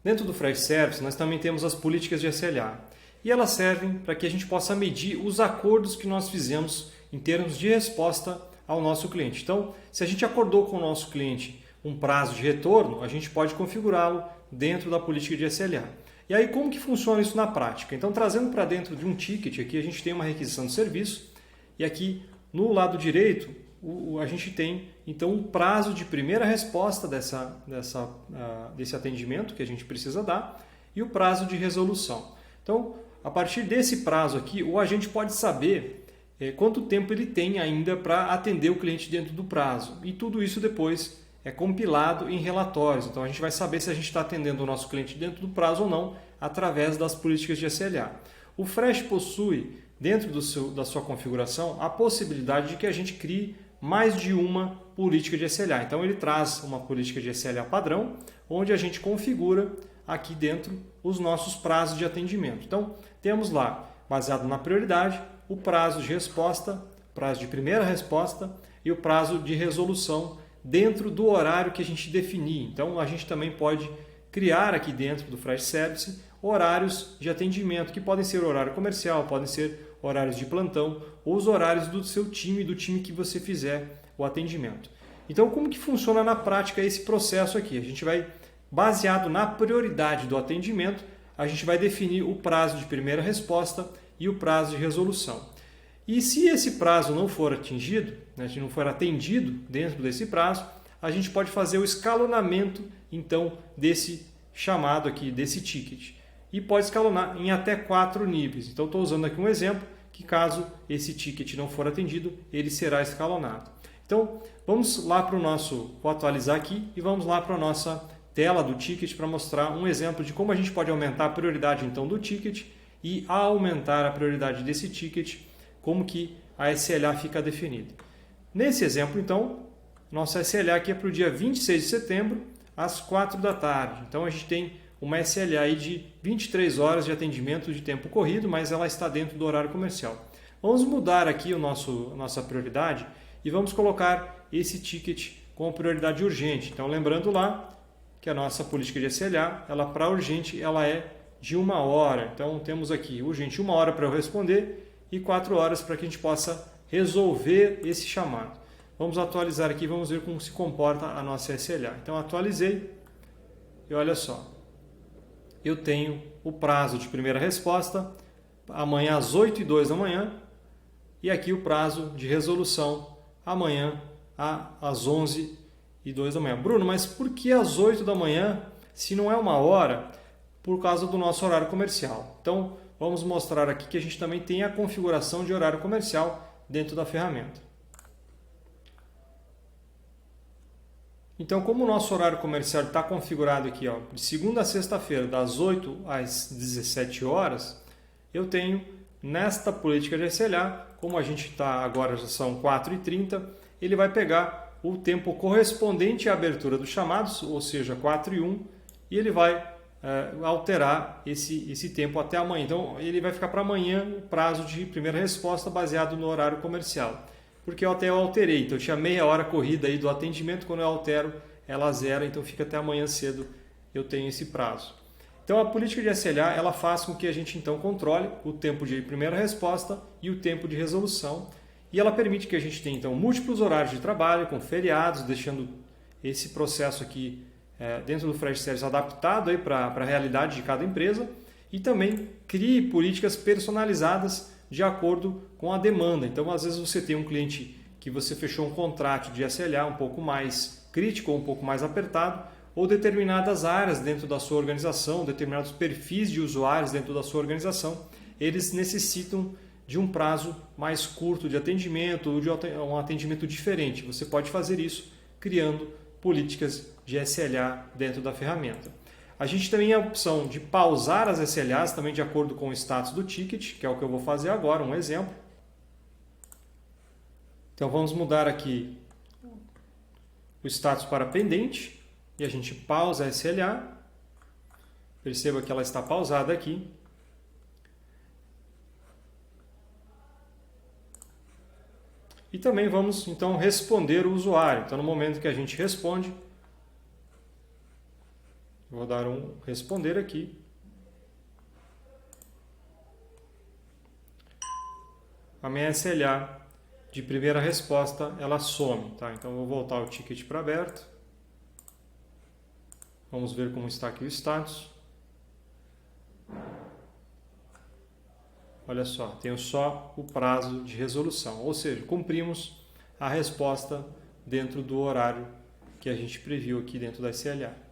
Dentro do Fresh Service, nós também temos as políticas de SLA. E elas servem para que a gente possa medir os acordos que nós fizemos em termos de resposta ao nosso cliente. Então, se a gente acordou com o nosso cliente um prazo de retorno, a gente pode configurá-lo dentro da política de SLA. E aí, como que funciona isso na prática? Então, trazendo para dentro de um ticket, aqui a gente tem uma requisição de serviço, e aqui no lado direito, a gente tem então o prazo de primeira resposta desse atendimento que a gente precisa dar e o prazo de resolução. Então, a partir desse prazo aqui, o agente pode saber quanto tempo ele tem ainda para atender o cliente dentro do prazo. E tudo isso depois é compilado em relatórios. Então, a gente vai saber se a gente está atendendo o nosso cliente dentro do prazo ou não através das políticas de SLA. O Fresh possui, dentro da sua configuração, a possibilidade de que a gente crie mais de uma política de SLA. Então, ele traz uma política de SLA padrão, onde a gente configura aqui dentro os nossos prazos de atendimento. Então, temos lá, baseado na prioridade, o prazo de resposta, prazo de primeira resposta e o prazo de resolução dentro do horário que a gente definir. Então, a gente também pode criar aqui dentro do Fresh Service horários de atendimento, que podem ser horário comercial, podem ser horários de plantão ou os horários do seu time, do time que você fizer o atendimento. Então, como que funciona na prática esse processo aqui? A gente vai, baseado na prioridade do atendimento, a gente vai definir o prazo de primeira resposta e o prazo de resolução. E se esse prazo não for atingido, né, se não for atendido dentro desse prazo, a gente pode fazer o escalonamento então desse chamado aqui, desse ticket. E pode escalonar em até 4 níveis. Então, estou usando aqui um exemplo que caso esse ticket não for atendido, ele será escalonado. Então, vamos lá para o nosso, vou atualizar aqui e vamos lá para a nossa tela do ticket para mostrar um exemplo de como a gente pode aumentar a prioridade então do ticket e ao aumentar a prioridade desse ticket, como que a SLA fica definida. Nesse exemplo, então, nossa SLA aqui é para o dia 26 de setembro, às 4 da tarde. Então, a gente tem uma SLA aí de 23 horas de atendimento de tempo corrido, mas ela está dentro do horário comercial. Vamos mudar aqui a nossa prioridade e vamos colocar esse ticket com prioridade urgente. Então, lembrando lá que a nossa política de SLA, ela para urgente, ela é de 1 hora. Então, temos aqui urgente 1 hora para eu responder e 4 horas para que a gente possa resolver esse chamado. Vamos atualizar aqui, vamos ver como se comporta a nossa SLA. Então, atualizei e olha só. Eu tenho o prazo de primeira resposta amanhã às 8h02 da manhã e aqui o prazo de resolução amanhã às 11h02 da manhã. Bruno, mas por que às 8 da manhã se não é 1 hora? Por causa do nosso horário comercial. Então, vamos mostrar aqui que a gente também tem a configuração de horário comercial dentro da ferramenta. Então, como o nosso horário comercial está configurado aqui, ó, de segunda a sexta-feira, das 8 às 17 horas, eu tenho nesta política de SLA, como a gente está agora, já são 4h30, ele vai pegar o tempo correspondente à abertura dos chamados, ou seja, 4h01, e ele vai alterar esse tempo até amanhã. Então, ele vai ficar para amanhã o prazo de primeira resposta baseado no horário comercial. Porque eu alterei, então eu tinha meia hora corrida aí do atendimento, quando eu altero ela zera, então fica até amanhã cedo, eu tenho esse prazo. Então a política de SLA, ela faz com que a gente então controle o tempo de primeira resposta e o tempo de resolução, e ela permite que a gente tenha então múltiplos horários de trabalho, com feriados, deixando esse processo aqui dentro do Fresh Service adaptado para a realidade de cada empresa, e também crie políticas personalizadas de acordo com a demanda. Então, às vezes você tem um cliente que você fechou um contrato de SLA um pouco mais crítico ou um pouco mais apertado, ou determinadas áreas dentro da sua organização, determinados perfis de usuários dentro da sua organização, eles necessitam de um prazo mais curto de atendimento ou de um atendimento diferente. Você pode fazer isso criando políticas de SLA dentro da ferramenta. A gente também tem a opção de pausar as SLAs também de acordo com o status do ticket, que é o que eu vou fazer agora, um exemplo. Então vamos mudar aqui o status para pendente e a gente pausa a SLA. Perceba que ela está pausada aqui. E também vamos então responder o usuário. Então no momento que a gente responde, Vou dar um responder aqui. A minha SLA de primeira resposta, ela some, tá? Então eu vou voltar o ticket para aberto. Vamos ver como está aqui o status. Olha só, tenho só o prazo de resolução, ou seja, cumprimos a resposta dentro do horário que a gente previu aqui dentro da SLA.